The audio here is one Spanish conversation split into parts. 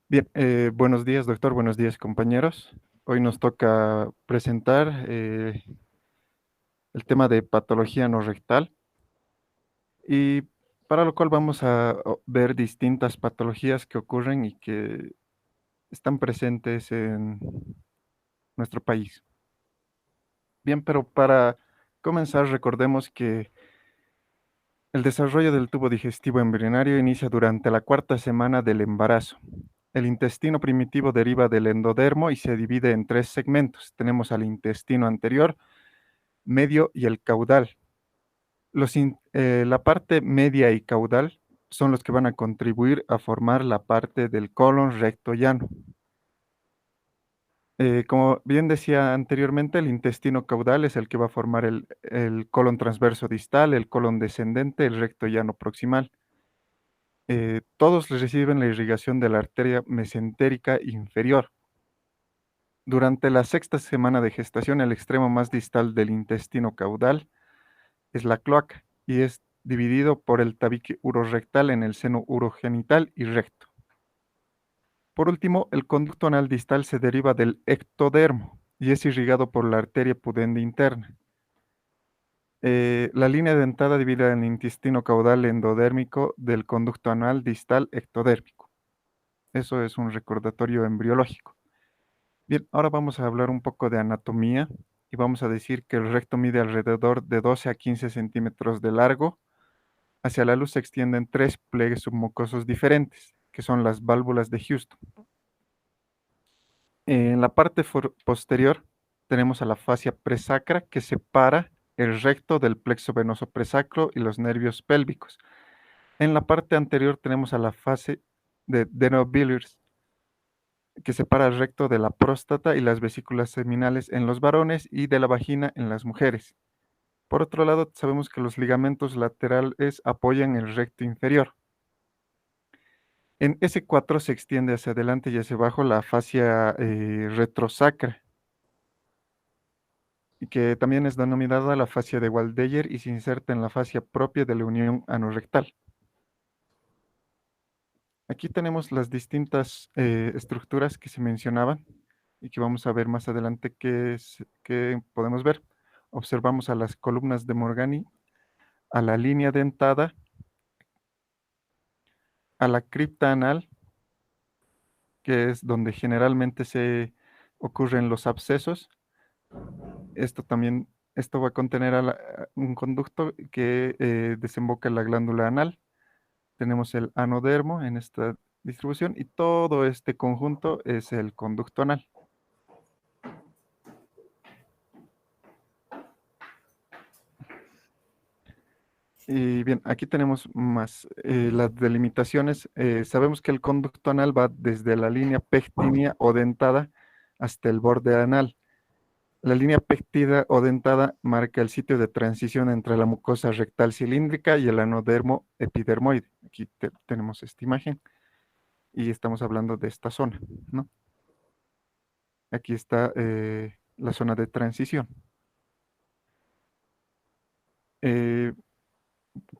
Bien, buenos días, doctor. Buenos días, compañeros. Hoy nos toca presentar el tema de patología no rectal y para lo cual vamos a ver distintas patologías que ocurren y que están presentes en nuestro país. Bien, pero para comenzar, recordemos que el desarrollo del tubo digestivo embrionario inicia durante la cuarta semana del embarazo. El intestino primitivo deriva del endodermo y se divide en tres segmentos. Tenemos al intestino anterior, medio y el caudal. La parte media y caudal son los que van a contribuir a formar la parte del colon recto llano. Como bien decía anteriormente, el intestino caudal es el que va a formar el colon transverso distal, el colon descendente, el recto llano proximal. Todos reciben la irrigación de la arteria mesentérica inferior. Durante la sexta semana de gestación, el extremo más distal del intestino caudal es la cloaca y es dividido por el tabique urorectal en el seno urogenital y recto. Por último, el conducto anal distal se deriva del ectodermo y es irrigado por la arteria pudenda interna. La línea dentada divide el intestino caudal endodérmico del conducto anal distal ectodérmico. Eso es un recordatorio embriológico. Bien, ahora vamos a hablar un poco de anatomía y vamos a decir que el recto mide alrededor de 12 a 15 centímetros de largo. Hacia la luz se extienden tres pliegues submucosos diferentes, que son las válvulas de Houston. En la parte posterior tenemos a la fascia presacra que separa el recto del plexo venoso presacro y los nervios pélvicos. En la parte anterior tenemos a la fase de Denobiliars que separa el recto de la próstata y las vesículas seminales en los varones y de la vagina en las mujeres. Por otro lado, sabemos que los ligamentos laterales apoyan el recto inferior. En S4 se extiende hacia adelante y hacia abajo la fascia retrosacra, y que también es denominada la fascia de Waldeyer y se inserta en la fascia propia de la unión anorrectal. Aquí tenemos las distintas estructuras que se mencionaban y que vamos a ver más adelante qué podemos ver. Observamos a las columnas de Morgani, a la línea dentada, a la cripta anal, que es donde generalmente se ocurren los abscesos. Esto va a contener un conducto que desemboca en la glándula anal. Tenemos el anodermo en esta distribución y todo este conjunto es el conducto anal. Y bien, aquí tenemos más las delimitaciones. Sabemos que el conducto anal va desde la línea pectínea o dentada hasta el borde anal. La línea pectida o dentada marca el sitio de transición entre la mucosa rectal cilíndrica y el anodermo epidermoide. Aquí tenemos esta imagen y estamos hablando de esta zona, ¿no? Aquí está la zona de transición. Eh,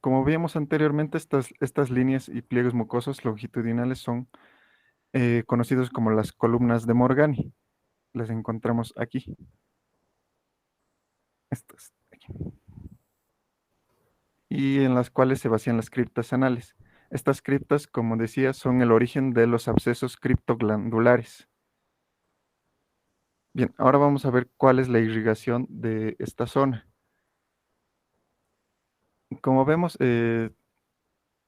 Como vimos anteriormente, estas líneas y pliegues mucosos longitudinales son conocidos como las columnas de Morgani. Las encontramos aquí. Estas, aquí. Y en las cuales se vacían las criptas anales. Estas criptas, como decía, son el origen de los abscesos criptoglandulares. Bien, ahora vamos a ver cuál es la irrigación de esta zona. Como vemos,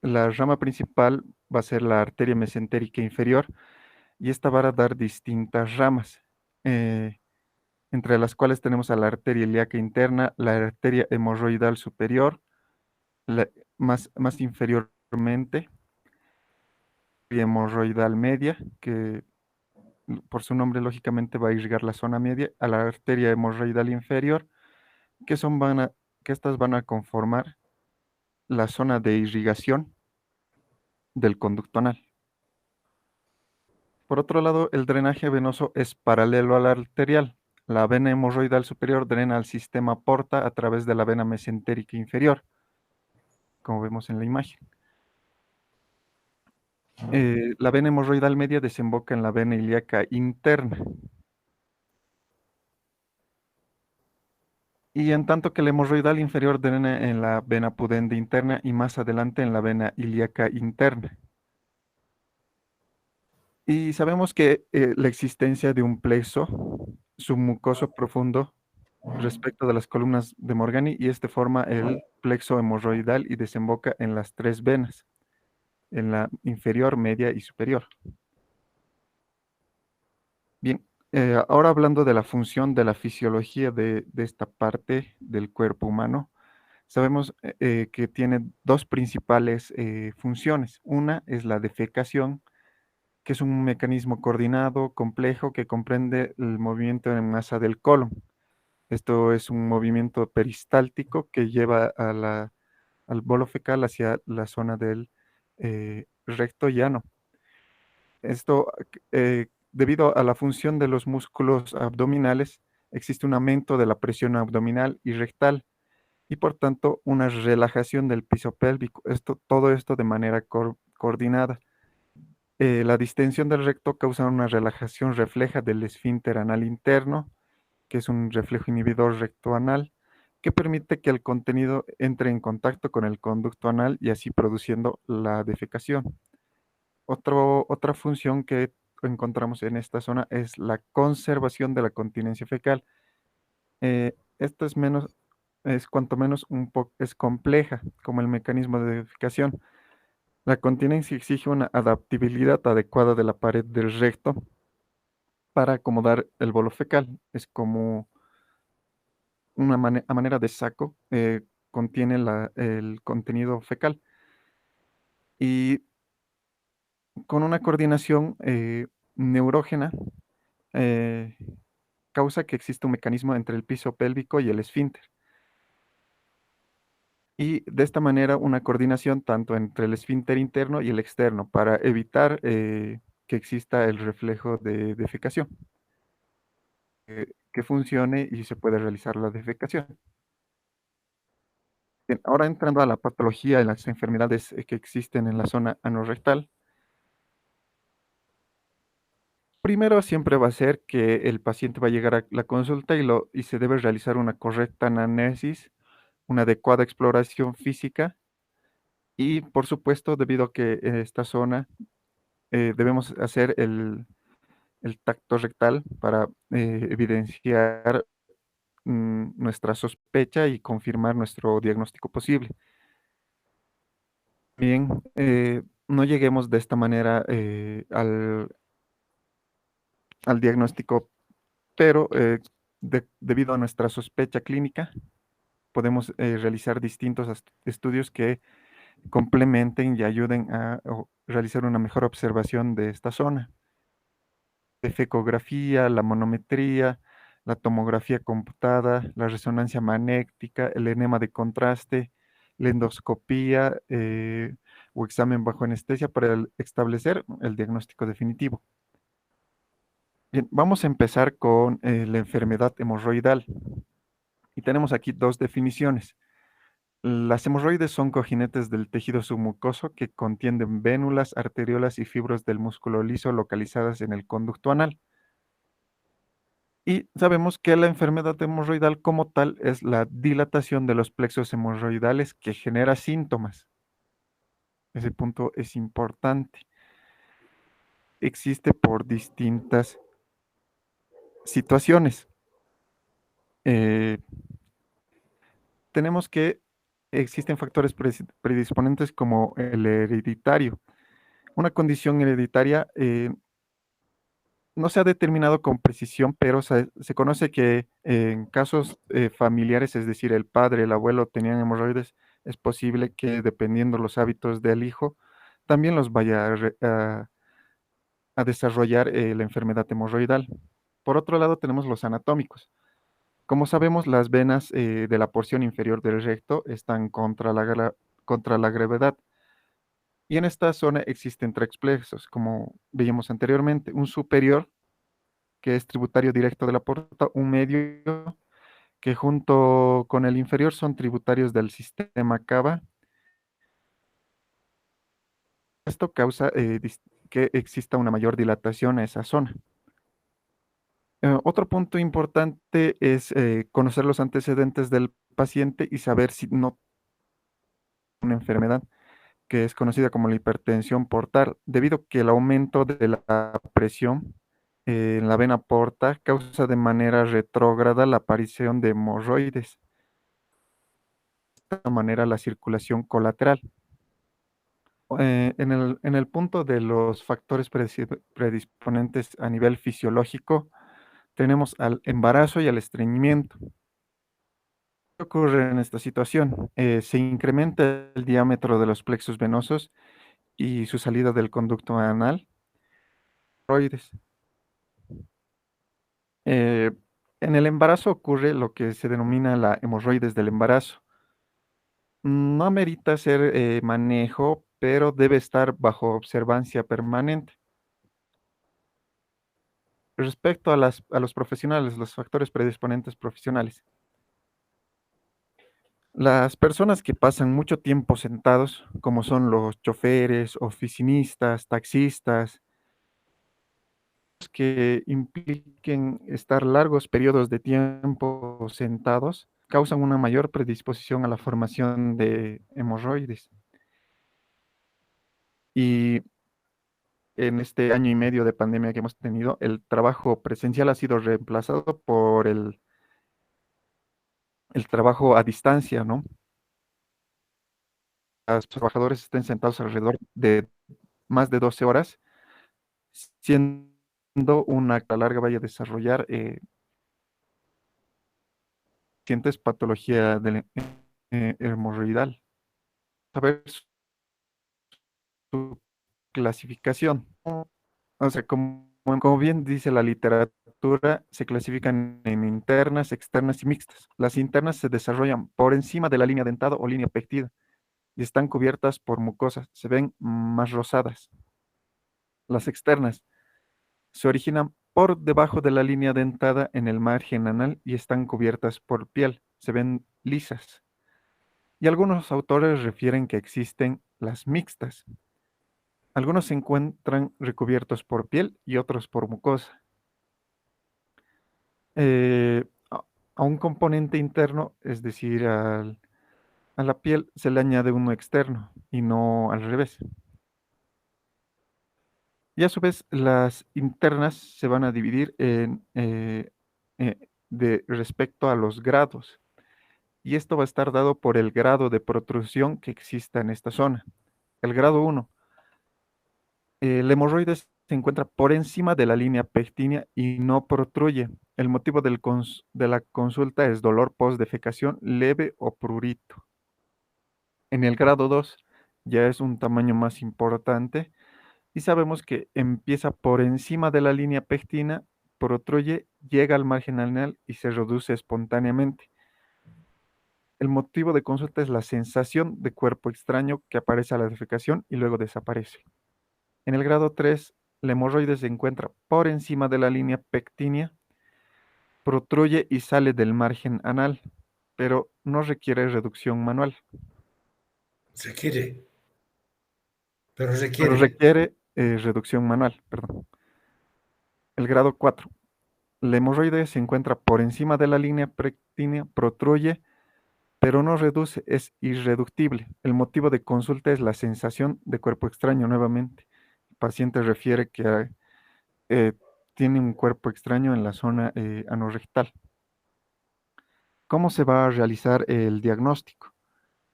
la rama principal va a ser la arteria mesentérica inferior y esta va a dar distintas ramas, entre las cuales tenemos a la arteria ilíaca interna, la arteria hemorroidal superior, más inferiormente, y hemorroidal media, que por su nombre lógicamente va a irrigar la zona media, a la arteria hemorroidal inferior, que, que estas van a conformar la zona de irrigación del conducto anal. Por otro lado, el drenaje venoso es paralelo al arterial. La vena hemorroidal superior drena al sistema porta a través de la vena mesentérica inferior, como vemos en la imagen. La vena hemorroidal media desemboca en la vena ilíaca interna, y en tanto que la hemorroidal inferior drena en la vena pudende interna y más adelante en la vena ilíaca interna. Y sabemos que la existencia de un plexo submucoso profundo respecto de las columnas de Morgani, y este forma el plexo hemorroidal y desemboca en las tres venas, en la inferior, media y superior. Bien, ahora hablando de la función de la fisiología de esta parte del cuerpo humano, sabemos que tiene dos principales funciones. Una es la defecación, que es un mecanismo coordinado, complejo, que comprende el movimiento en masa del colon. Esto es un movimiento peristáltico que lleva al bolo fecal hacia la zona del recto llano. Esto, debido a la función de los músculos abdominales, existe un aumento de la presión abdominal y rectal y por tanto una relajación del piso pélvico. Todo esto de manera coordinada. La distensión del recto causa una relajación refleja del esfínter anal interno, que es un reflejo inhibidor rectoanal, que permite que el contenido entre en contacto con el conducto anal y así produciendo la defecación. Otra función que encontramos en esta zona es la conservación de la continencia fecal. Esto es cuanto menos un poco, es compleja como el mecanismo de defecación. La continencia exige una adaptabilidad adecuada de la pared del recto para acomodar el bolo fecal. Es como una a manera de saco, contiene el contenido fecal. Y con una coordinación neurógena, eh, causa que exista un mecanismo entre el piso pélvico y el esfínter. Y de esta manera una coordinación tanto entre el esfínter interno y el externo para evitar que exista el reflejo de defecación, que funcione y se puede realizar la defecación. Bien, ahora entrando a la patología y las enfermedades que existen en la zona anorrectal, primero siempre va a ser que el paciente va a llegar a la consulta y se debe realizar una correcta anamnesis, una adecuada exploración física y, por supuesto, debido a que en esta zona debemos hacer el tacto rectal para evidenciar nuestra sospecha y confirmar nuestro diagnóstico posible. Bien, no lleguemos de esta manera al diagnóstico, pero debido a nuestra sospecha clínica, podemos realizar distintos estudios que complementen y ayuden a realizar una mejor observación de esta zona. La ecografía, la manometría, la tomografía computada, la resonancia magnética, el enema de contraste, la endoscopía o examen bajo anestesia para establecer el diagnóstico definitivo. Bien, vamos a empezar con la enfermedad hemorroidal. Y tenemos aquí dos definiciones. Las hemorroides son cojinetes del tejido submucoso que contienen vénulas, arteriolas y fibras del músculo liso localizadas en el conducto anal. Y sabemos que la enfermedad hemorroidal como tal es la dilatación de los plexos hemorroidales que genera síntomas. Ese punto es importante. Existe por distintas situaciones. Eh, tenemos que existen factores predisponentes como el hereditario. Una condición hereditaria no se ha determinado con precisión, pero se conoce que en casos familiares, es decir, el padre, el abuelo tenían hemorroides, es posible que dependiendo los hábitos del hijo, también los vaya a desarrollar la enfermedad hemorroidal. Por otro lado, tenemos los anatómicos. Como sabemos, las venas de la porción inferior del recto están contra la gravedad. Y en esta zona existen tres plexos, como veíamos anteriormente, un superior, que es tributario directo de la porta, un medio, que junto con el inferior son tributarios del sistema cava, Esto causa que exista una mayor dilatación a esa zona. Otro punto importante es conocer los antecedentes del paciente y saber si no tiene una enfermedad que es conocida como la hipertensión portal, debido a que el aumento de la presión en la vena porta causa de manera retrógrada la aparición de hemorroides, de esta manera la circulación colateral. En el punto de los factores predisponentes a nivel fisiológico, tenemos al embarazo y al estreñimiento. ¿Qué ocurre en esta situación? Se incrementa el diámetro de los plexos venosos y su salida del conducto anal. Hemorroides. Eh, en el embarazo ocurre lo que se denomina la hemorroides del embarazo. No amerita hacer manejo, pero debe estar bajo observancia permanente. Respecto a los profesionales, los factores predisponentes profesionales. Las personas que pasan mucho tiempo sentados, como son los choferes, oficinistas, taxistas, que impliquen estar largos periodos de tiempo sentados, causan una mayor predisposición a la formación de hemorroides. Y en este año y medio de pandemia que hemos tenido, el trabajo presencial ha sido reemplazado por el trabajo a distancia, ¿no? Los trabajadores estén sentados alrededor de más de 12 horas, siendo una que a la larga vaya a desarrollar siguientes patología del hemorroidal. Saber su clasificación. O sea, como bien dice la literatura, se clasifican en internas, externas y mixtas. Las internas se desarrollan por encima de la línea dentada o línea pectida y están cubiertas por mucosas, se ven más rosadas. Las externas se originan por debajo de la línea dentada en el margen anal y están cubiertas por piel, se ven lisas. Y algunos autores refieren que existen las mixtas. Algunos se encuentran recubiertos por piel y otros por mucosa. Eh, a, a un componente interno, es decir, a la piel, se le añade uno externo y no al revés. Y a su vez, las internas se van a dividir de respecto a los grados. Y esto va a estar dado por el grado de protrusión que exista en esta zona. El grado 1. El hemorroide se encuentra por encima de la línea pectínea y no protruye. El motivo de la consulta es dolor postdefecación leve o prurito. En el grado 2 ya es un tamaño más importante y sabemos que empieza por encima de la línea pectina, protruye, llega al margen anal y se reduce espontáneamente. El motivo de consulta es la sensación de cuerpo extraño que aparece a la defecación y luego desaparece. En el grado 3, la hemorroide se encuentra por encima de la línea pectínea, protruye y sale del margen anal, pero no requiere reducción manual. Requiere, pero Pero requiere. requiere reducción manual, perdón. El grado 4. La hemorroide se encuentra por encima de la línea pectínea, protruye, pero no reduce, es irreductible. El motivo de consulta es la sensación de cuerpo extraño nuevamente. El paciente refiere que eh, tiene un cuerpo extraño en la zona anorrectal. ¿Cómo se va a realizar el diagnóstico?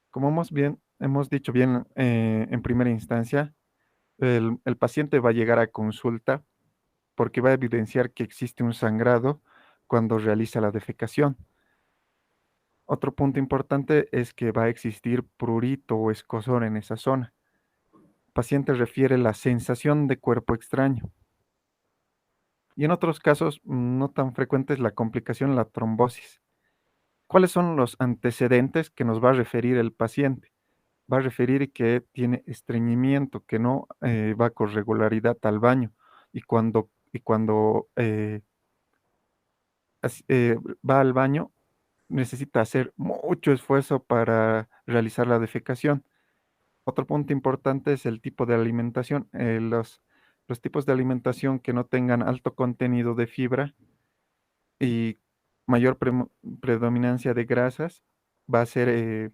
Como hemos dicho bien en primera instancia, el paciente va a llegar a consulta porque va a evidenciar que existe un sangrado cuando realiza la defecación. Otro punto importante es que va a existir prurito o escozor en esa zona. El paciente refiere la sensación de cuerpo extraño. Y en otros casos no tan frecuentes la complicación, la trombosis. ¿Cuáles son los antecedentes que nos va a referir el paciente? Va a referir que tiene estreñimiento, que no va con regularidad al baño y cuando va al baño necesita hacer mucho esfuerzo para realizar la defecación. Otro punto importante es el tipo de alimentación. Los tipos de alimentación que no tengan alto contenido de fibra y mayor predominancia de grasas va a ser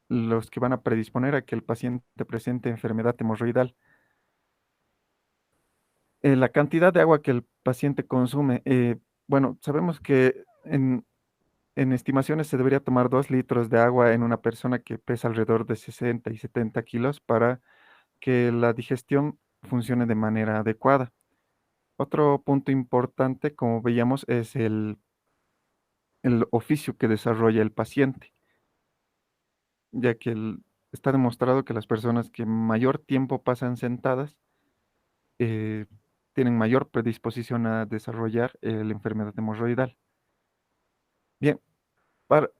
los que van a predisponer a que el paciente presente enfermedad hemorroidal. La cantidad de agua que el paciente consume, bueno, sabemos que en estimaciones se debería tomar 2 litros de agua en una persona que pesa alrededor de 60 y 70 kilos para que la digestión funcione de manera adecuada. Otro punto importante, como veíamos, es el oficio que desarrolla el paciente, ya que está demostrado que las personas que mayor tiempo pasan sentadas eh, tienen mayor predisposición a desarrollar la enfermedad hemorroidal. Bien,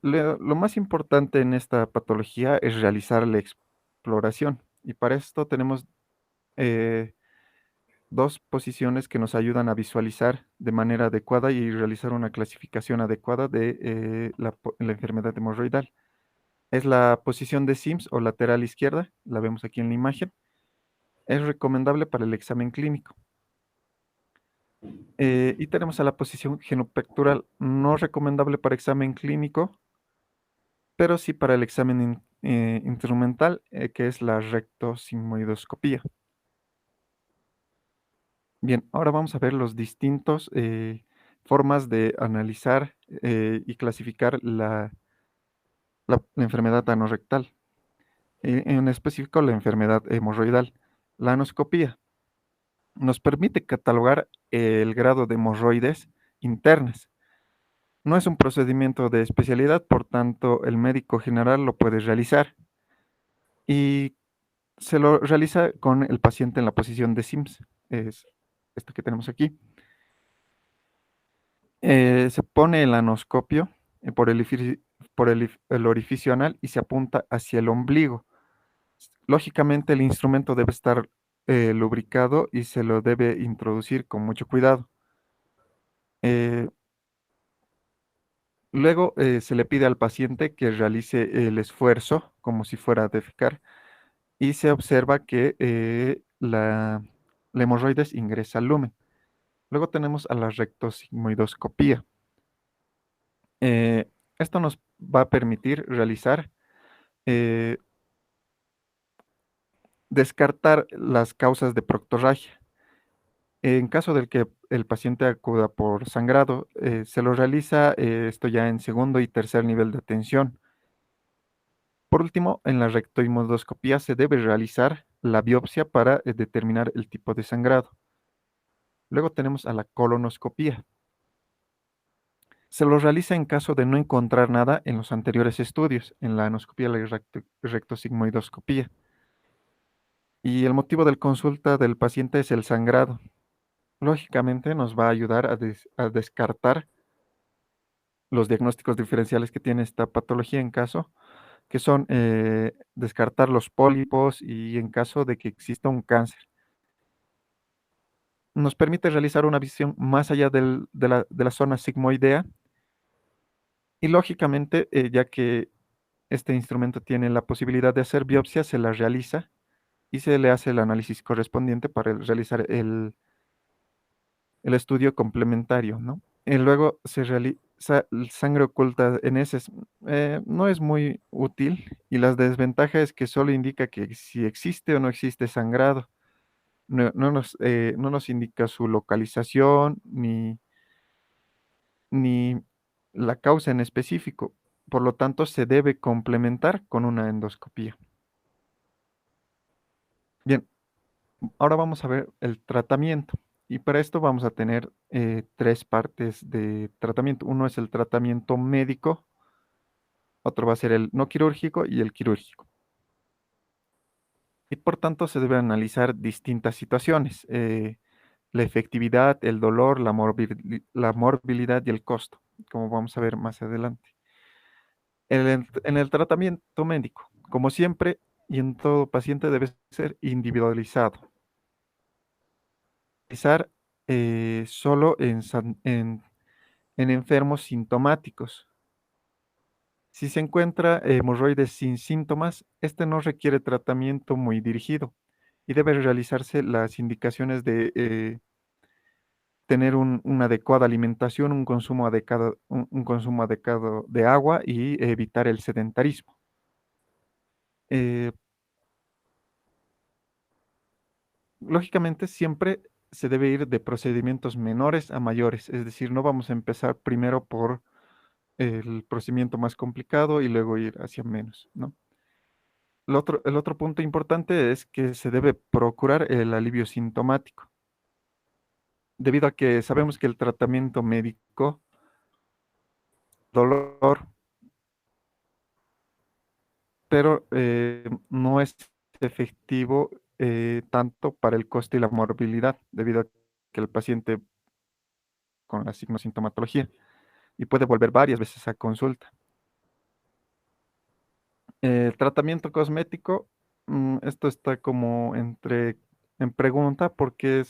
lo más importante en esta patología es realizar la exploración y para esto tenemos eh, dos posiciones que nos ayudan a visualizar de manera adecuada y realizar una clasificación adecuada de la enfermedad hemorroidal. Es la posición de Sims o lateral izquierda, la vemos aquí en la imagen. Es recomendable para el examen clínico. Y tenemos a la posición genopectoral, no recomendable para examen clínico, pero sí para el examen instrumental, que es la rectosigmoidoscopía. Bien, ahora vamos a ver los distintos formas de analizar y clasificar la enfermedad anorrectal, en específico la enfermedad hemorroidal. La anoscopía nos permite catalogar el grado de hemorroides internas. No es un procedimiento de especialidad, por tanto, el médico general lo puede realizar y se lo realiza con el paciente en la posición de Sims, es esta que tenemos aquí. Se pone el anoscopio por el orificio anal y se apunta hacia el ombligo. Lógicamente, el instrumento debe estar lubricado y se lo debe introducir con mucho cuidado. Eh, Luego se le pide al paciente que realice el esfuerzo como si fuera a defecar y se observa que la hemorroides ingresa al lumen. Luego tenemos a la rectosigmoidoscopía. Eh, Esto nos va a permitir realizar, eh, descartar las causas de proctorragia. En caso del que el paciente acuda por sangrado, se lo realiza esto ya en segundo y tercer nivel de atención. Por último, en la rectoimodoscopía se debe realizar la biopsia para determinar el tipo de sangrado. Luego tenemos a la colonoscopía. Se lo realiza en caso de no encontrar nada en los anteriores estudios, en la anoscopía y la rectosigmoidoscopía. Y el motivo de consulta del paciente es el sangrado. Lógicamente nos va a ayudar a descartar los diagnósticos diferenciales que tiene esta patología en caso, que son descartar los pólipos y en caso de que exista un cáncer. Nos permite realizar una visión más allá de la zona sigmoidea y lógicamente, ya que este instrumento tiene la posibilidad de hacer biopsia, se la realiza y se le hace el análisis correspondiente para realizar el estudio complementario, ¿no? Y luego se realiza sangre oculta en heces. No es muy útil y la desventaja es que solo indica que si existe o no existe sangrado. No nos indica su localización ni la causa en específico. Por lo tanto, se debe complementar con una endoscopía. Bien, ahora vamos a ver el tratamiento. Y para esto vamos a tener tres partes de tratamiento. Uno es el tratamiento médico, otro va a ser el no quirúrgico y el quirúrgico. Y por tanto se deben analizar distintas situaciones, la efectividad, el dolor, la morbilidad y el costo, como vamos a ver más adelante. En el tratamiento médico, como siempre y en todo paciente debe ser individualizado. Realizar solo en enfermos sintomáticos. Si se encuentra hemorroides sin síntomas, este no requiere tratamiento muy dirigido y debe realizarse las indicaciones de tener una adecuada alimentación, un consumo adecuado de agua y evitar el sedentarismo. Eh, Lógicamente, siempre se debe ir de procedimientos menores a mayores, es decir, no vamos a empezar primero por el procedimiento más complicado y luego ir hacia menos, ¿no? El otro punto importante es que se debe procurar el alivio sintomático, debido a que sabemos que el tratamiento médico, dolor, pero no es efectivo tanto para el coste y la morbilidad, debido a que el paciente con la sintomatología y puede volver varias veces a consulta. Tratamiento cosmético, esto está como en pregunta porque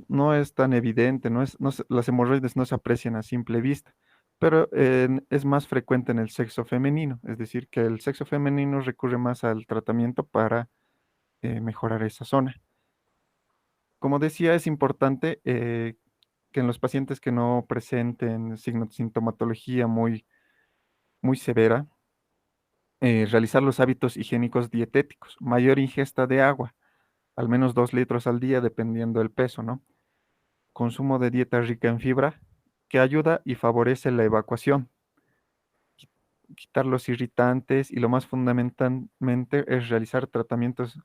no es tan evidente, las hemorroides no se aprecian a simple vista, pero es más frecuente en el sexo femenino, es decir, que el sexo femenino recurre más al tratamiento para mejorar esa zona. Como decía, es importante que en los pacientes que no presenten sintomatología muy severa, realizar los hábitos higiénicos dietéticos, mayor ingesta de agua, al menos 2 litros al día, dependiendo del peso, ¿no? Consumo de dieta rica en fibra, que ayuda y favorece la evacuación, quitar los irritantes y lo más fundamentalmente es realizar tratamientos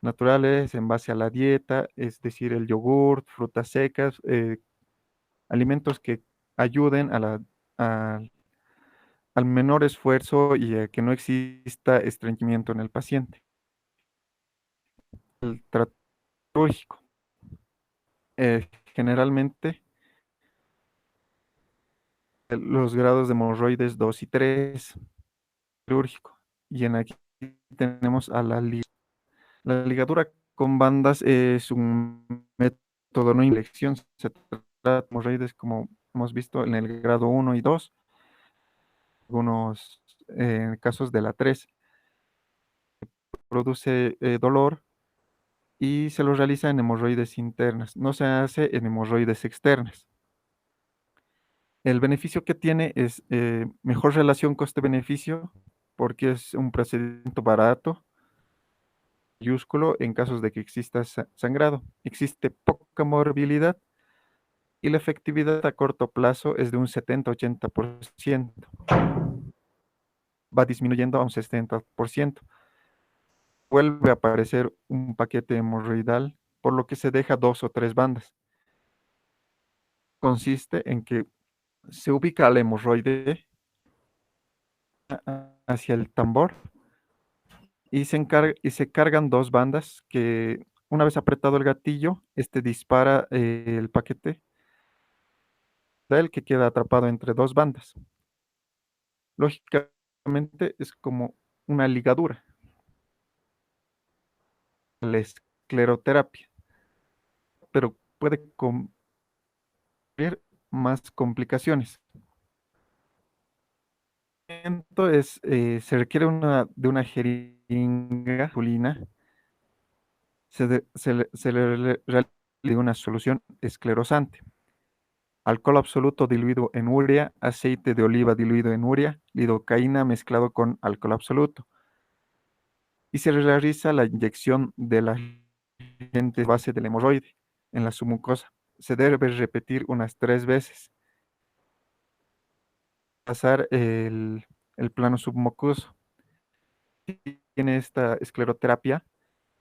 naturales en base a la dieta, es decir, el yogur, frutas secas, alimentos que ayuden al al menor esfuerzo y a que no exista estreñimiento en el paciente. El tratamiento quirúrgico, generalmente los grados de hemorroides 2 y 3 quirúrgico. Y en aquí tenemos a la ligadura con bandas es un método no inyección. Se trata de hemorroides como hemos visto en el grado 1 y 2, algunos casos de la 3. Produce dolor y se lo realiza en hemorroides internas, no se hace en hemorroides externas. El beneficio que tiene es mejor relación coste-beneficio porque es un procedimiento barato, mayúsculo en casos de que exista sangrado. Existe poca morbilidad y la efectividad a corto plazo es de un 70-80%. Va disminuyendo a un 60%. Vuelve a aparecer un paquete hemorroidal, por lo que se deja 2 o 3 bandas. Consiste en que se ubica la hemorroide hacia el tambor y se cargan 2 bandas que una vez apretado el gatillo, este dispara el paquete del que queda atrapado entre 2 bandas. Lógicamente es como una ligadura, la escleroterapia, pero puede cumplir más complicaciones. Entonces, se requiere de una jeringa masculina, se le realiza una solución esclerosante, alcohol absoluto diluido en urea, aceite de oliva diluido en urea, lidocaína mezclado con alcohol absoluto. Y se realiza la inyección de la agente base del hemorroide en la submucosa. Se debe repetir unas 3 veces. Pasar el plano submucoso. Tiene esta escleroterapia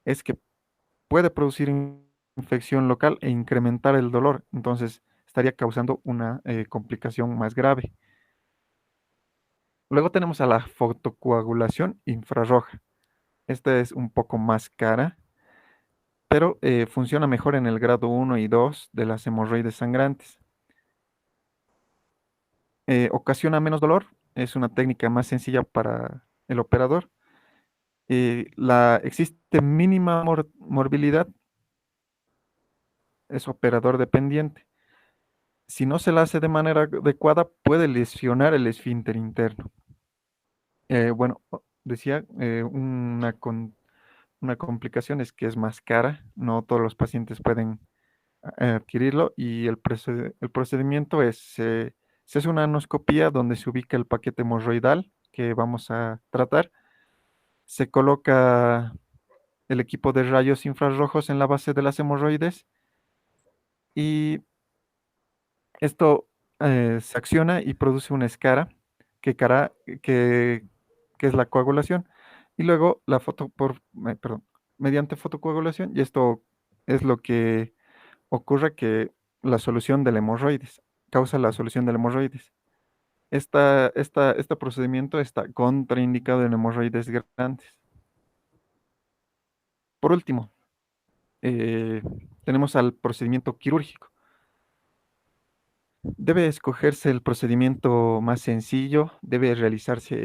es que puede producir infección local e incrementar el dolor. Entonces, estaría causando una complicación más grave. Luego tenemos a la fotocoagulación infrarroja. Esta es un poco más cara, pero funciona mejor en el grado 1 y 2 de las hemorroides sangrantes. Ocasiona menos dolor, es una técnica más sencilla para el operador. Existe mínima morbilidad, es operador dependiente. Si no se la hace de manera adecuada, puede lesionar el esfínter interno. Bueno, decía, una complicación es que es más cara, no todos los pacientes pueden adquirirlo y el procedimiento es, se hace una anoscopía donde se ubica el paquete hemorroidal que vamos a tratar, se coloca el equipo de rayos infrarrojos en la base de las hemorroides y esto se acciona y produce una escara que, que, que es la coagulación y luego la perdón, mediante fotocoagulación y esto es lo que ocurre que la solución del hemorroides causa la solución del hemorroides. Este procedimiento está contraindicado en hemorroides grandes. Por último, eh, tenemos al procedimiento quirúrgico. Debe escogerse el procedimiento más sencillo, debe realizarse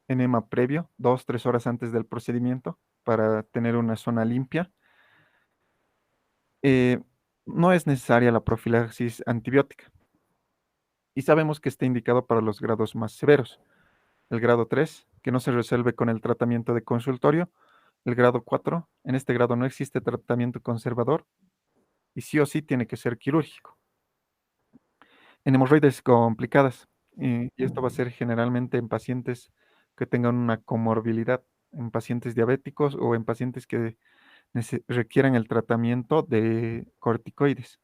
enema previo, 2, 3 horas antes del procedimiento, para tener una zona limpia. No es necesaria la profilaxis antibiótica y sabemos que está indicado para los grados más severos. El grado 3, que no se resuelve con el tratamiento de consultorio. El grado 4, en este grado no existe tratamiento conservador y sí o sí tiene que ser quirúrgico. En hemorroides complicadas, y esto va a ser generalmente en pacientes que tengan una comorbilidad, en pacientes diabéticos o en pacientes que requieran el tratamiento de corticoides.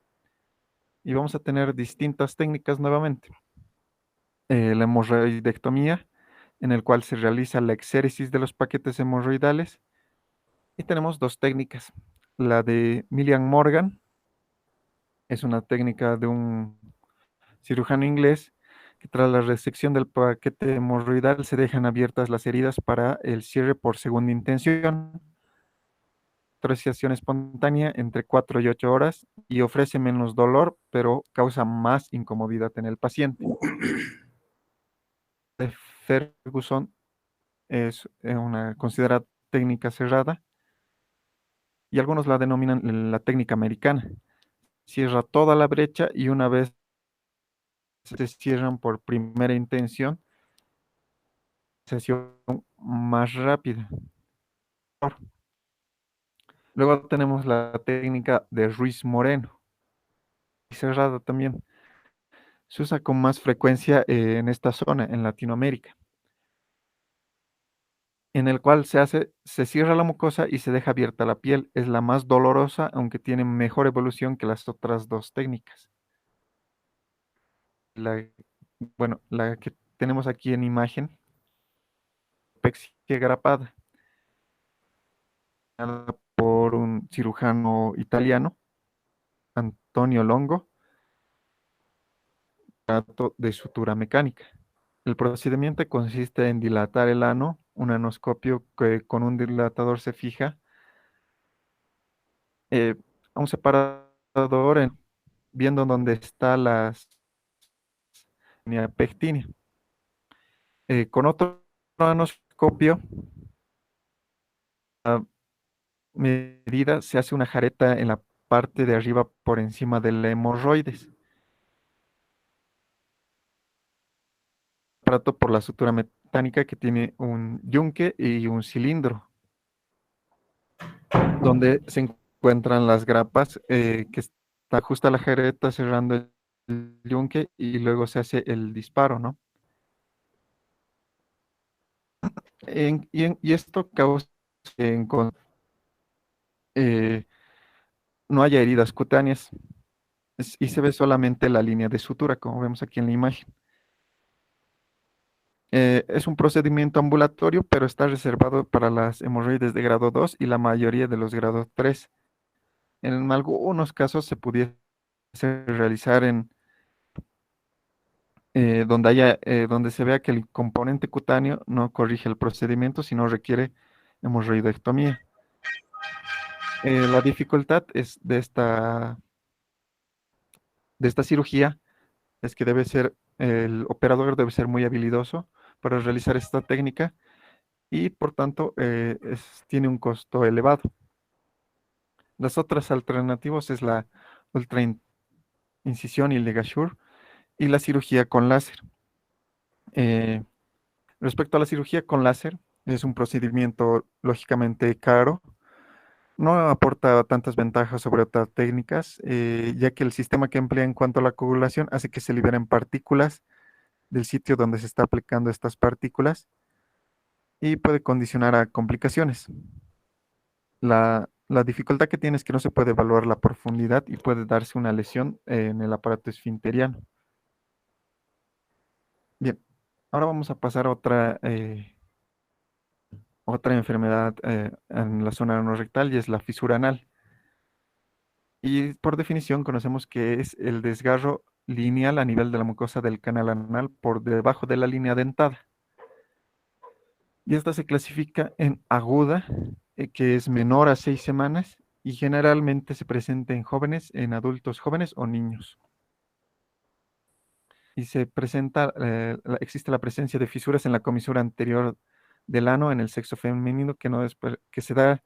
Y vamos a tener distintas técnicas nuevamente. La hemorroidectomía, en el cual se realiza la exéresis de los paquetes hemorroidales. Y tenemos dos técnicas. La de Millian Morgan, es una técnica de un cirujano inglés que tras la resección del paquete hemorroidal se dejan abiertas las heridas para el cierre por segunda intención, tracción espontánea entre 4 y 8 horas y ofrece menos dolor, pero causa más incomodidad en el paciente. De Ferguson es una considerada técnica cerrada y algunos la denominan la técnica americana. Cierra toda la brecha y una vez se cierran por primera intención, sesión más rápida. Luego tenemos la técnica de Ruiz Moreno, cerrada también. Se usa con más frecuencia en esta zona, en Latinoamérica, en el cual se cierra la mucosa y se deja abierta la piel. Es la más dolorosa, aunque tiene mejor evolución que las otras dos técnicas. La, bueno, la que tenemos aquí en imagen, pexia grapada, por un cirujano italiano, Antonio Longo, trato de sutura mecánica. El procedimiento consiste en dilatar el ano, un anoscopio que con un dilatador se fija eh, a un separador viendo dónde está la pectina. Con otro anoscopio, a medida se hace una jareta en la parte de arriba por encima del hemorroides. Aparato por la sutura mecánica que tiene un yunque y un cilindro, donde se encuentran las grapas que está justo a la jareta cerrando el yunque y luego se hace el disparo, ¿no? Y esto causa que eh, no haya heridas cutáneas y se ve solamente la línea de sutura, como vemos aquí en la imagen. Es un procedimiento ambulatorio, pero está reservado para las hemorroides de grado 2 y la mayoría de los grados 3. En algunos casos se pudiese realizar en donde se vea que el componente cutáneo no corrige el procedimiento, sino requiere hemorroidectomía. La dificultad es de esta cirugía es que el operador debe ser muy habilidoso para realizar esta técnica y por tanto tiene un costo elevado. Las otras alternativas es la incisión y ligature, y la cirugía con láser. Respecto a la cirugía con láser, es un procedimiento lógicamente caro. No aporta tantas ventajas sobre otras técnicas, ya que el sistema que emplea en cuanto a la coagulación hace que se liberen partículas del sitio donde se está aplicando estas partículas y puede condicionar a complicaciones. La dificultad que tiene es que no se puede evaluar la profundidad y puede darse una lesión en el aparato esfinteriano. Bien, ahora vamos a pasar a otra enfermedad en la zona anorrectal y es la fisura anal. Y por definición conocemos que es el desgarro lineal a nivel de la mucosa del canal anal por debajo de la línea dentada. Y esta se clasifica en aguda, que es menor a 6 semanas y generalmente se presenta en jóvenes, en adultos jóvenes o niños. Y se presenta, existe la presencia de fisuras en la comisura anterior del ano en el sexo femenino que se da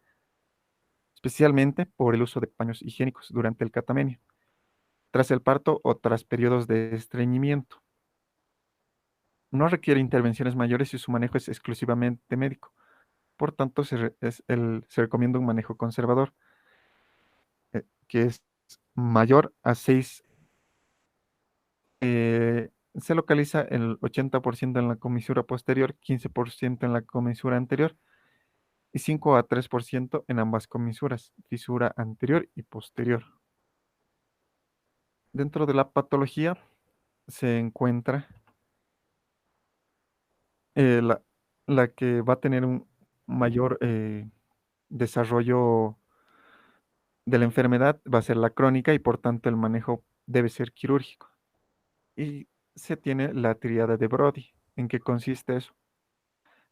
especialmente por el uso de paños higiénicos durante el catamenio, tras el parto o tras periodos de estreñimiento. No requiere intervenciones mayores y su manejo es exclusivamente médico. Por tanto, se recomienda un manejo conservador, que es mayor a 6. Se localiza el 80% en la comisura posterior, 15% en la comisura anterior y 5 a 3% en ambas comisuras, fisura anterior y posterior. Dentro de la patología se encuentra la, la que va a tener un mayor desarrollo de la enfermedad, va a ser la crónica y por tanto el manejo debe ser quirúrgico. Y se tiene la tríada de Brody. ¿En qué consiste eso?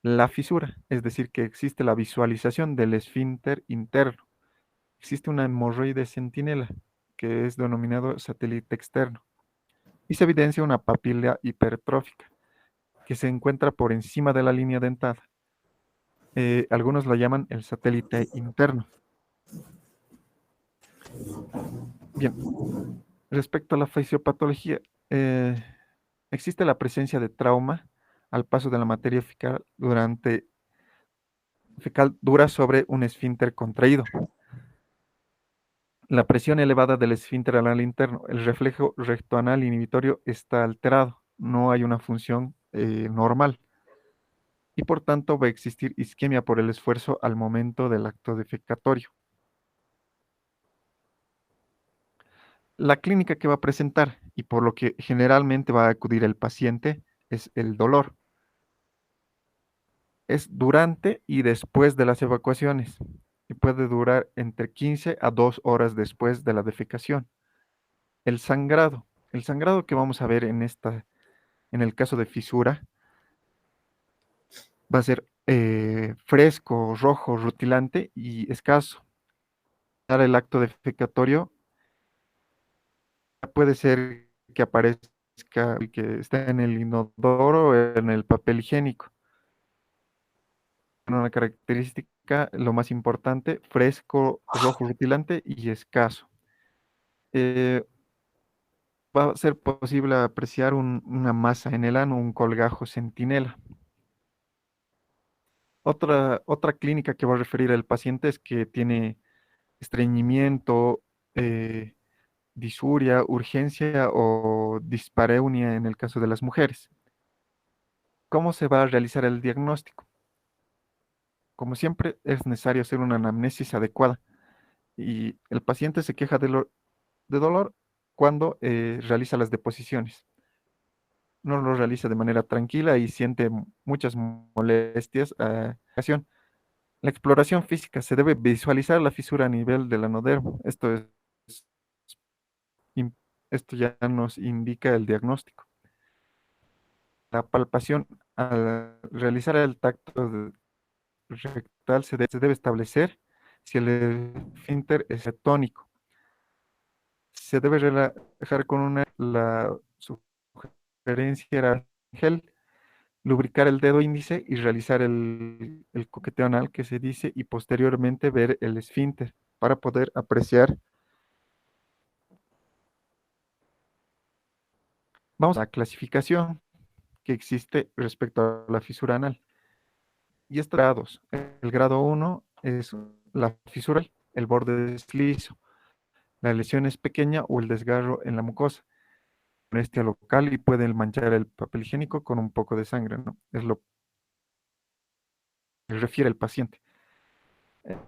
La fisura, es decir, que existe la visualización del esfínter interno. Existe una hemorroide centinela, que es denominado satélite externo. Y se evidencia una papila hipertrófica, que se encuentra por encima de la línea dentada. Algunos la llaman el satélite interno. Bien, respecto a la fisiopatología, existe la presencia de trauma al paso de la materia fecal dura sobre un esfínter contraído. La presión elevada del esfínter anal interno, el reflejo rectoanal inhibitorio está alterado, no hay una función normal y por tanto va a existir isquemia por el esfuerzo al momento del acto defecatorio. La clínica que va a presentar y por lo que generalmente va a acudir el paciente es el dolor. Es durante y después de las evacuaciones y puede durar entre 15 a 2 horas después de la defecación. El sangrado. El sangrado que vamos a ver en el caso de fisura va a ser fresco, rojo, rutilante y escaso. Para el acto defecatorio puede ser que aparezca y que esté en el inodoro o en el papel higiénico. Una característica, lo más importante, fresco, rojo, rutilante y escaso. Eh, Va a ser posible apreciar una masa en el ano, un colgajo centinela. Otra clínica que va a referir al paciente es que tiene estreñimiento, disuria, urgencia o dispareunia en el caso de las mujeres. ¿Cómo se va a realizar el diagnóstico? Como siempre, es necesario hacer una anamnesis adecuada y el paciente se queja de dolor cuando realiza las deposiciones. No lo realiza de manera tranquila y siente muchas molestias a ocasión. La exploración física se debe visualizar la fisura a nivel del anodermo. im- Esto ya nos indica el diagnóstico. La palpación, al realizar el tacto rectal, se debe establecer si el esfínter es tónico. Se debe relajar con la sugerencia era gel, lubricar el dedo índice y realizar el coqueteo anal que se dice y posteriormente ver el esfínter para poder apreciar Vamos a la clasificación que existe respecto a la fisura anal. Y estos grados. El grado 1 es la fisura, el borde es liso, la lesión es pequeña o el desgarro en la mucosa, molestia local y puede manchar el papel higiénico con un poco de sangre, ¿no? Es lo que refiere el paciente.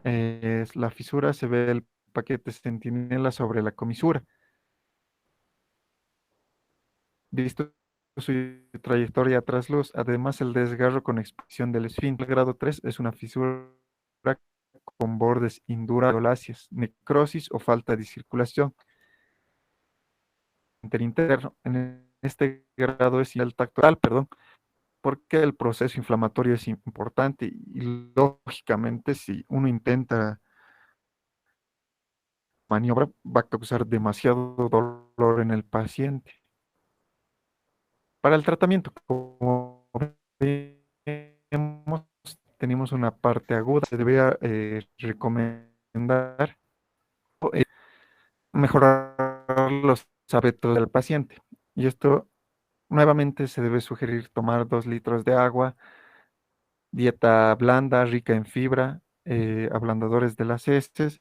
Es la fisura, se ve el paquete centinela sobre la comisura. Visto su trayectoria tras luz, además el desgarro con exposición del esfínter. El grado 3 es una fisura con bordes induraláceas, necrosis o falta de circulación interno. En este grado es el tacto, perdón, porque el proceso inflamatorio es importante y lógicamente si uno intenta maniobra va a causar demasiado dolor en el paciente. Para el tratamiento, como vemos, tenemos una parte aguda. Se debería recomendar eh, mejorar los hábitos del paciente. Y esto nuevamente se debe sugerir tomar 2 litros de agua, dieta blanda, rica en fibra, ablandadores de las heces,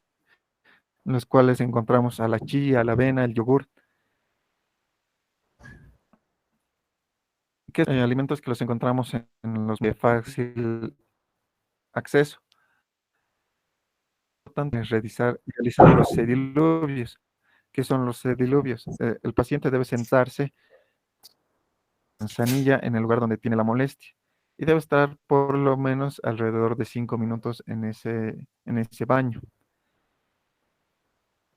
en los cuales encontramos a la chía, la avena, el yogur, que alimentos que los encontramos en los de fácil acceso. Importante es realizar los sediluvios. ¿Qué son los sediluvios? El paciente debe sentarse manzanilla en el lugar donde tiene la molestia y debe estar por lo menos alrededor de 5 minutos en ese baño.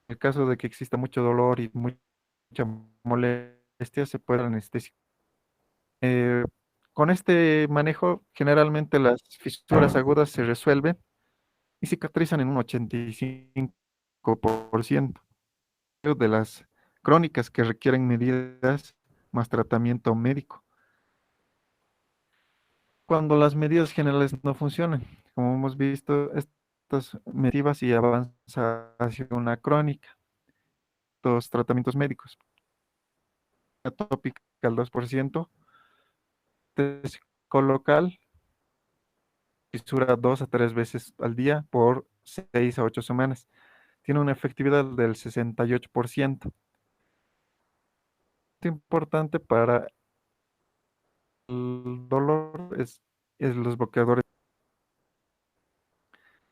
En el caso de que exista mucho dolor y mucha molestia, se puede anestesiar. Eh, con este manejo, generalmente las fisuras agudas se resuelven y cicatrizan en un 85% de las crónicas que requieren medidas más tratamiento médico. Cuando las medidas generales no funcionan, como hemos visto, estas medidas y avanza hacia una crónica, los tratamientos médicos, atópica al 2%, colocal, fisura 2 a 3 veces al día por 6 a 8 semanas. Tiene una efectividad del 68%. Es importante para el dolor es los bloqueadores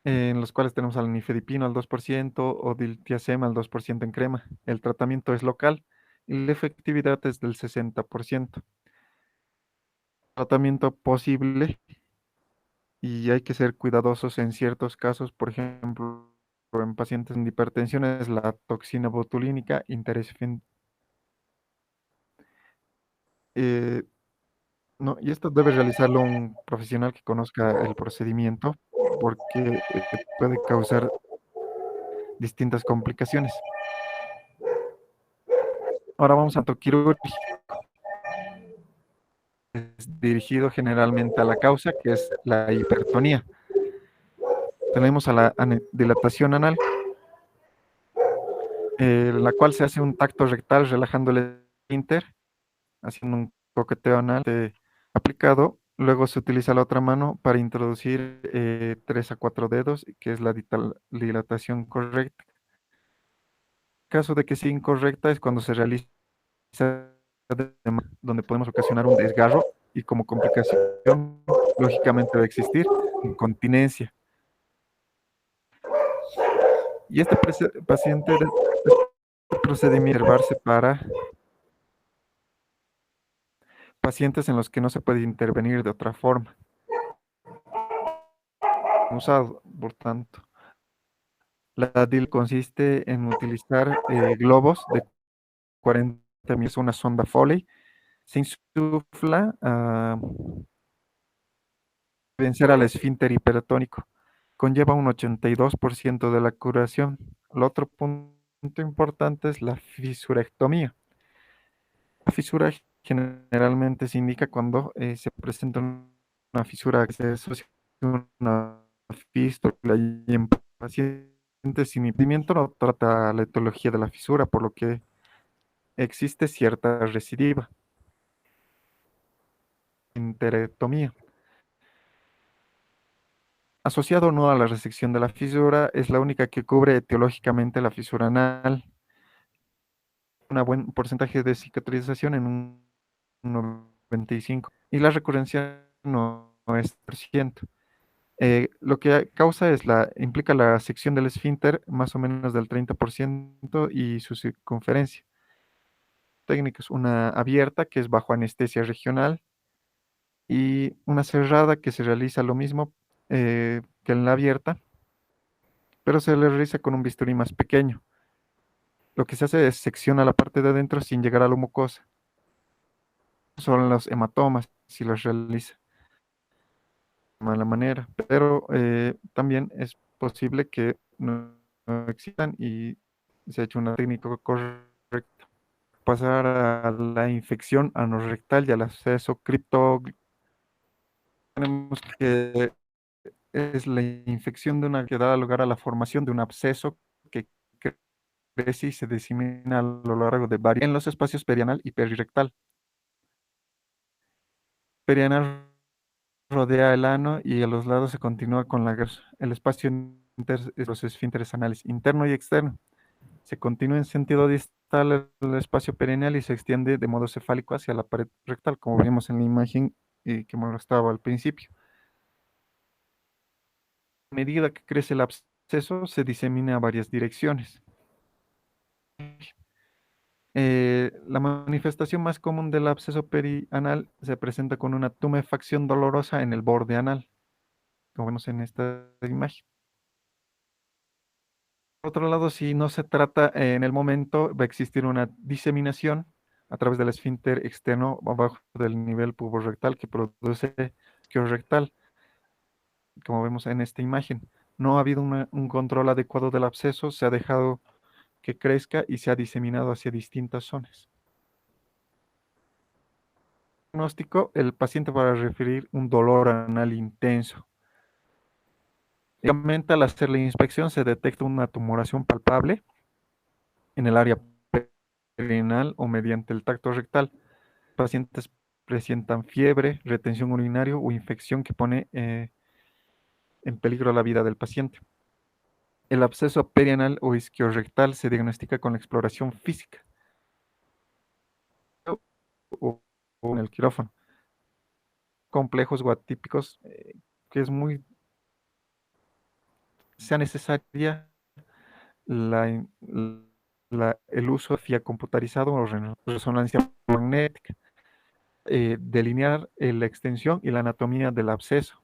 en los cuales tenemos al nifedipino al 2% o diltiazem al 2% en crema. El tratamiento es local y la efectividad es del 60%. Tratamiento posible y hay que ser cuidadosos en ciertos casos, por ejemplo, en pacientes en hipertensión es la toxina botulínica interesfin. Eh, no, y esto debe realizarlo un profesional que conozca el procedimiento porque puede causar distintas complicaciones. Ahora vamos a quirúrgico. Es dirigido generalmente a la causa, que es la hipertonía. Tenemos a la dilatación anal, la cual se hace un tacto rectal relajando el esfínter, haciendo un coqueteo anal aplicado. Luego se utiliza la otra mano para introducir 3 a 4 dedos, que es la dilatación correcta. En caso de que sea incorrecta es cuando se realiza donde podemos ocasionar un desgarro y como complicación lógicamente va a existir incontinencia. Y este paciente este procedimiento observarse para pacientes en los que no se puede intervenir de otra forma. Usado, por tanto, la DIL consiste en utilizar globos de 40 milímetros, una sonda Foley, se insufla a vencer al esfínter hipertónico. Conlleva un 82% de la curación. El otro punto importante es la fisurectomía. La fisura generalmente se indica cuando se presenta una fisura que se asocia a una fístula y en pacientes sin impedimento no trata la etiología de la fisura, por lo que existe cierta recidiva. esfinterectomía. Asociado o no a la resección de la fisura, es la única que cubre etiológicamente la fisura anal. Un buen porcentaje de cicatrización en un 95%, y la recurrencia no es 100%. Lo que causa implica la sección del esfínter más o menos del 30% y su circunferencia. Técnicas: una abierta, que es bajo anestesia regional, y una cerrada, que se realiza lo mismo que en la abierta, pero se le realiza con un bisturí más pequeño. Lo que se hace es secciona la parte de adentro sin llegar a la mucosa. Son los hematomas si los realiza de mala manera, pero también es posible que no existan y se ha hecho una técnica correcta. Pasar a la infección anorrectal y al absceso cripto. Tenemos que es la infección que da lugar a la formación de un absceso que crece y se disemina a lo largo de varios en los espacios perianal y perirectal. Perianal rodea el ano y a los lados se continúa con la grasa. El espacio es los esfínteres anales interno y externo. Se continúa en sentido distal el espacio perineal y se extiende de modo cefálico hacia la pared rectal, como vimos en la imagen que mostraba al principio. A medida que crece el absceso, se disemina a varias direcciones. La manifestación más común del absceso perianal se presenta con una tumefacción dolorosa en el borde anal, como vemos en esta imagen. Por otro lado, si no se trata en el momento, va a existir una diseminación a través del esfínter externo abajo del nivel puborectal que produce isquio rectal, como vemos en esta imagen. No ha habido un control adecuado del absceso, se ha dejado que crezca y se ha diseminado hacia distintas zonas. Diagnóstico: el paciente va a referir un dolor anal intenso. Al hacer la inspección se detecta una tumoración palpable en el área perineal o mediante el tacto rectal. Pacientes presentan fiebre, retención urinaria o infección que pone en peligro la vida del paciente. El absceso perianal o isquiorrectal se diagnostica con la exploración física o en el quirófano. Complejos o atípicos, que es muy sea necesaria el uso de FIA computarizado o resonancia magnética, delinear la extensión y la anatomía del absceso.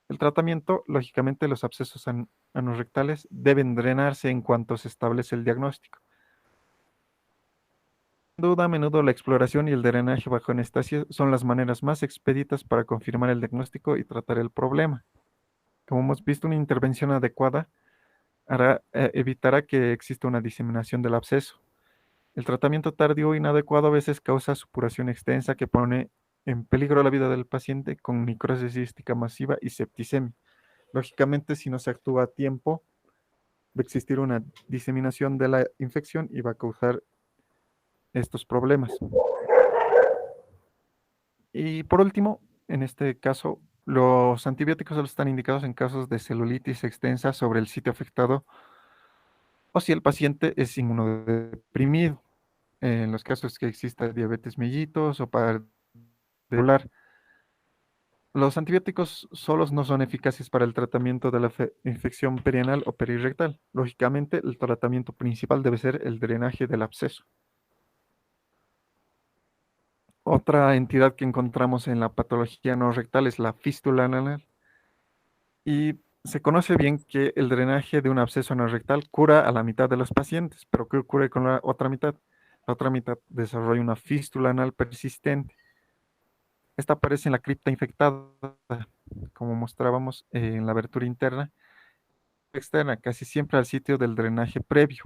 El tratamiento: lógicamente, los abscesos anorrectales deben drenarse en cuanto se establece el diagnóstico. Sin duda, a menudo la exploración y el drenaje bajo anestesia son las maneras más expeditas para confirmar el diagnóstico y tratar el problema. Como hemos visto, una intervención adecuada evitará que exista una diseminación del absceso. El tratamiento tardío inadecuado a veces causa supuración extensa que pone en peligro la vida del paciente con necrosis cística masiva y septicemia. Lógicamente, si no se actúa a tiempo, va a existir una diseminación de la infección y va a causar estos problemas. Y por último, en este caso, los antibióticos solo están indicados en casos de celulitis extensa sobre el sitio afectado o si el paciente es inmunodeprimido. En los casos que exista diabetes mellitus o particular. Los antibióticos solos no son eficaces para el tratamiento de la infección perianal o perirectal. Lógicamente, el tratamiento principal debe ser el drenaje del absceso. Otra entidad que encontramos en la patología no rectal es la fístula anal. Y se conoce bien que el drenaje de un absceso anorrectal cura a la mitad de los pacientes, pero ¿qué ocurre con la otra mitad? La otra mitad desarrolla una fístula anal persistente. Esta aparece en la cripta infectada, como mostrábamos en la abertura interna externa, casi siempre al sitio del drenaje previo.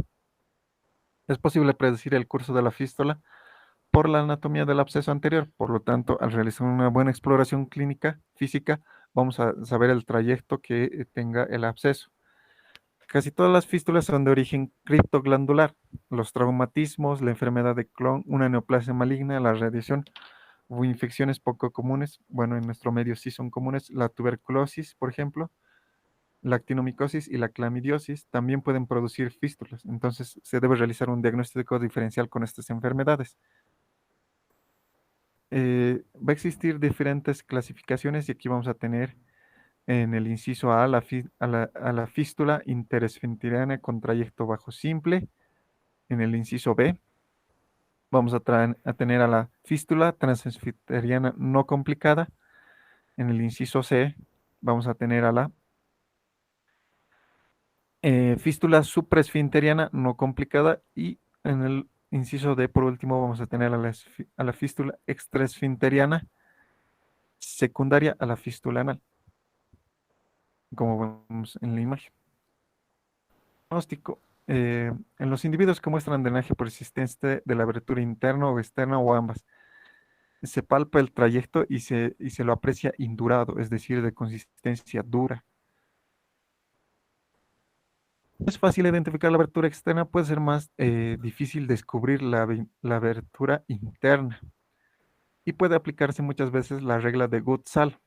Es posible predecir el curso de la fístula por la anatomía del absceso anterior. Por lo tanto, al realizar una buena exploración clínica física, vamos a saber el trayecto que tenga el absceso. Casi todas las fístulas son de origen criptoglandular. Los traumatismos, la enfermedad de Crohn, una neoplasia maligna, la radiación o infecciones poco comunes, bueno, en nuestro medio sí son comunes, la tuberculosis, por ejemplo, la actinomicosis y la clamidiosis también pueden producir fístulas. Entonces se debe realizar un diagnóstico diferencial con estas enfermedades. Va a existir diferentes clasificaciones y aquí vamos a tener en el inciso A a la fístula interesfinteriana con trayecto bajo simple. En el inciso B vamos a tener a la fístula transesfinteriana no complicada. En el inciso C vamos a tener a la fístula supraesfinteriana no complicada y en el inciso D por último vamos a tener a la fístula extraesfinteriana secundaria a la fístula anal, como vemos en la imagen. Diagnóstico. En los individuos que muestran drenaje persistente de la abertura interna o externa o ambas, se palpa el trayecto y se lo aprecia indurado, es decir, de consistencia dura. Es fácil identificar la abertura externa, puede ser más difícil descubrir la abertura interna. Y puede aplicarse muchas veces la regla de Gutzal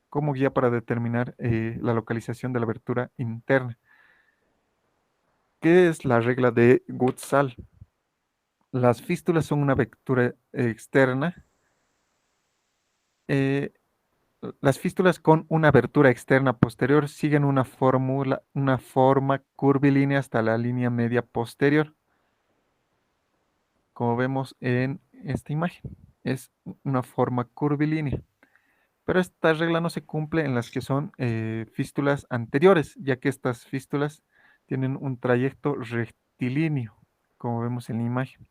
como guía para determinar la localización de la abertura interna. ¿Qué es la regla de Gutzal? Las fístulas son una abertura externa. eh, las fístulas con una abertura externa posterior siguen una forma curvilínea hasta la línea media posterior, como vemos en esta imagen. Es una forma curvilínea. Pero esta regla no se cumple en las que son fístulas anteriores, ya que estas fístulas tienen un trayecto rectilíneo, como vemos en la imagen,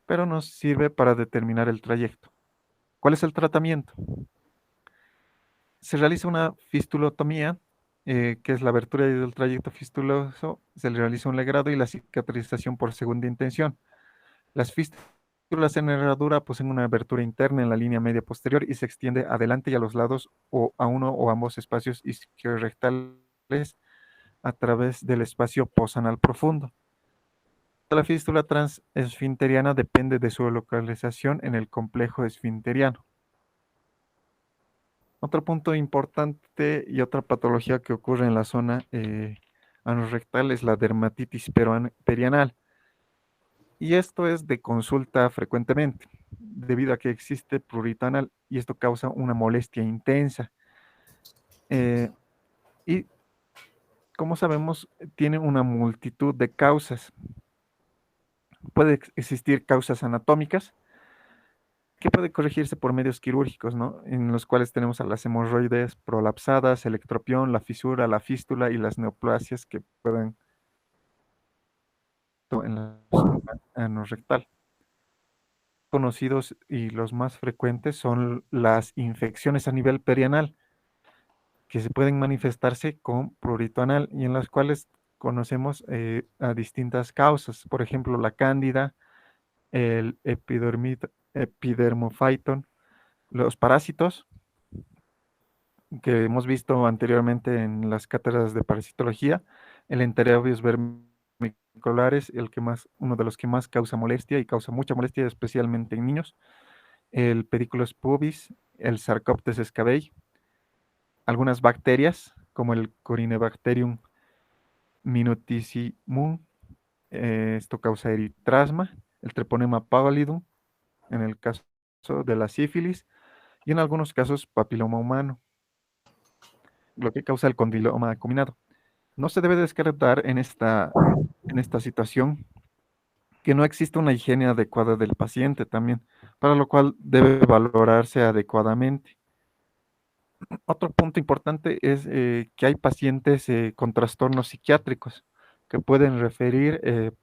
pero nos sirve para determinar el trayecto. ¿Cuál es el tratamiento? Se realiza una fistulotomía, que es la abertura del trayecto fistuloso, se le realiza un legrado y la cicatrización por segunda intención. Las fístulas en herradura poseen una abertura interna en la línea media posterior y se extiende adelante y a los lados o a uno o ambos espacios isquiorrectales a través del espacio posanal profundo. La fístula transesfinteriana depende de su localización en el complejo esfinteriano. Otro punto importante y otra patología que ocurre en la zona anorrectal es la dermatitis perianal. Y esto es de consulta frecuentemente, debido a que existe prurito anal y esto causa una molestia intensa. Y como sabemos, tiene una multitud de causas. Puede existir causas anatómicas que puede corregirse por medios quirúrgicos, ¿no? En los cuales tenemos a las hemorroides prolapsadas, el ectropión, la fisura, la fístula y las neoplasias que pueden en la zona anorrectal. Conocidos y los más frecuentes son las infecciones a nivel perianal, que se pueden manifestarse con prurito anal y en las cuales conocemos a distintas causas, por ejemplo, la cándida, el epidermophyton, los parásitos, que hemos visto anteriormente en las cátedras de parasitología, el Enterobius vermiculares, uno de los que más causa molestia y causa mucha molestia, especialmente en niños, el Pediculus pubis, el Sarcoptes scabei, algunas bacterias como el Corynebacterium minutissimum, esto causa eritrasma, el Treponema pallidum, en el caso de la sífilis, y en algunos casos papiloma humano, lo que causa el condiloma combinado. No se debe descartar en esta situación que no existe una higiene adecuada del paciente también, para lo cual debe valorarse adecuadamente. Otro punto importante es que hay pacientes con trastornos psiquiátricos que pueden referir,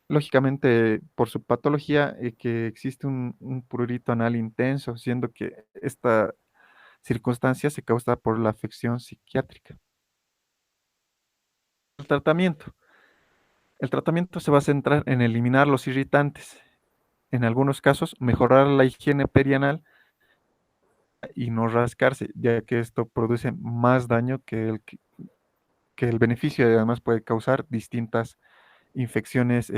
lógicamente por su patología, que existe un prurito anal intenso, siendo que esta circunstancia se causa por la afección psiquiátrica. El tratamiento. El tratamiento se va a centrar en eliminar los irritantes. En algunos casos, mejorar la higiene perianal y no rascarse, ya que esto produce más daño que el beneficio y además puede causar distintas infecciones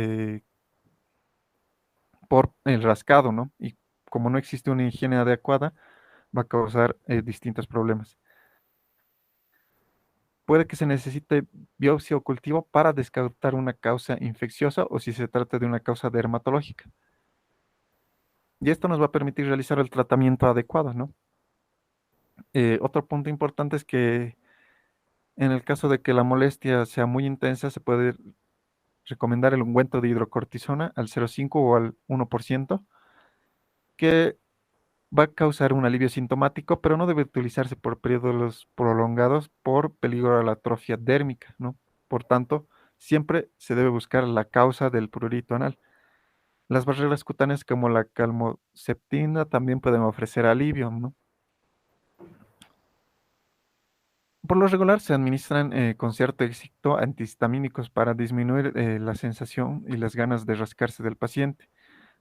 por el rascado, ¿no? Y como no existe una higiene adecuada, va a causar distintos problemas. Puede que se necesite biopsia o cultivo para descartar una causa infecciosa o si se trata de una causa dermatológica. Y esto nos va a permitir realizar el tratamiento adecuado, ¿no? Otro punto importante es que en el caso de que la molestia sea muy intensa, se puede recomendar el ungüento de hidrocortisona al 0,5 o al 1%, que va a causar un alivio sintomático, pero no debe utilizarse por periodos prolongados por peligro a la atrofia dérmica, ¿no? Por tanto, siempre se debe buscar la causa del prurito anal. Las barreras cutáneas como la calmoseptina también pueden ofrecer alivio, ¿no? Por lo regular se administran con cierto éxito antihistamínicos para disminuir la sensación y las ganas de rascarse del paciente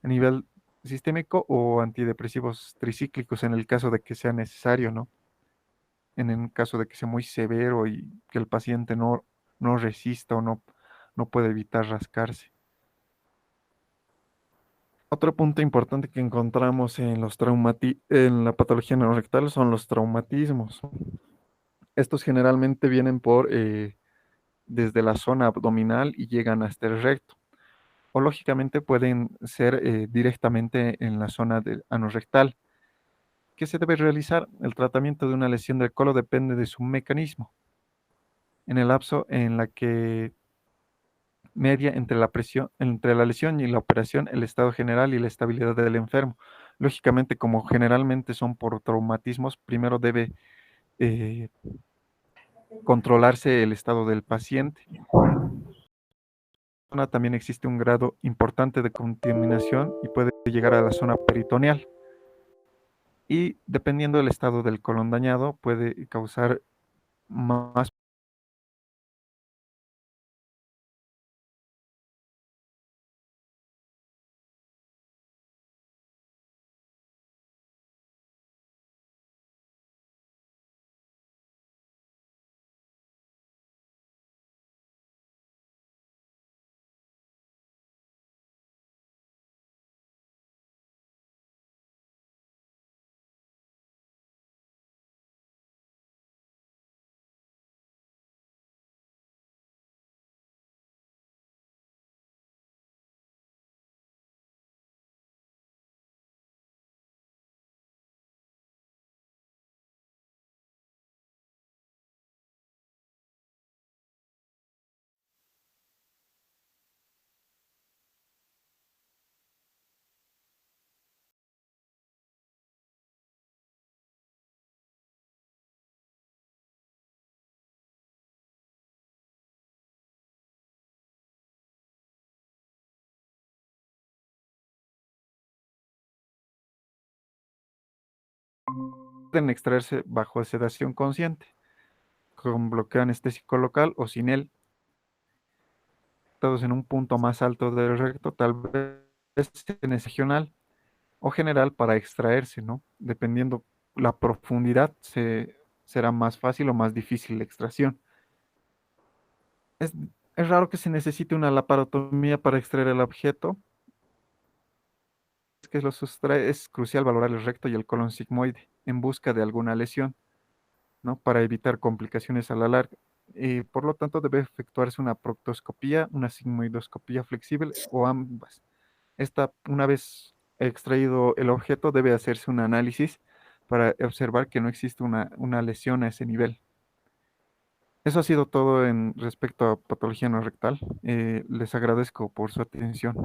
a nivel sistémico o antidepresivos tricíclicos en el caso de que sea necesario, ¿no? En el caso de que sea muy severo y que el paciente no resista o no puede evitar rascarse. Otro punto importante que encontramos en en la patología anorectal son los traumatismos. Estos generalmente vienen desde la zona abdominal y llegan hasta el recto. O lógicamente pueden ser directamente en la zona anorrectal. ¿Qué se debe realizar? El tratamiento de una lesión del colon depende de su mecanismo. En el lapso en la que media entre la lesión y la operación, el estado general y la estabilidad del enfermo. Lógicamente, como generalmente son por traumatismos, primero debe controlarse el estado del paciente. También existe un grado importante de contaminación y puede llegar a la zona peritoneal. Y dependiendo del estado del colon dañado, puede causar más. Pueden extraerse bajo sedación consciente, con bloqueo anestésico local o sin él, todos en un punto más alto del recto, tal vez en regional o general para extraerse, ¿no? Dependiendo la profundidad, será más fácil o más difícil la extracción. Es, es raro que se necesite una laparotomía para extraer el objeto, es que lo sustrae, es crucial valorar el recto y el colon sigmoide en busca de alguna lesión, ¿no? Para evitar complicaciones a la larga. Y por lo tanto debe efectuarse una proctoscopía, una sigmoidoscopía flexible o ambas. Una vez extraído el objeto, debe hacerse un análisis para observar que no existe una lesión a ese nivel. Eso ha sido todo en respecto a patología no rectal. Les agradezco por su atención.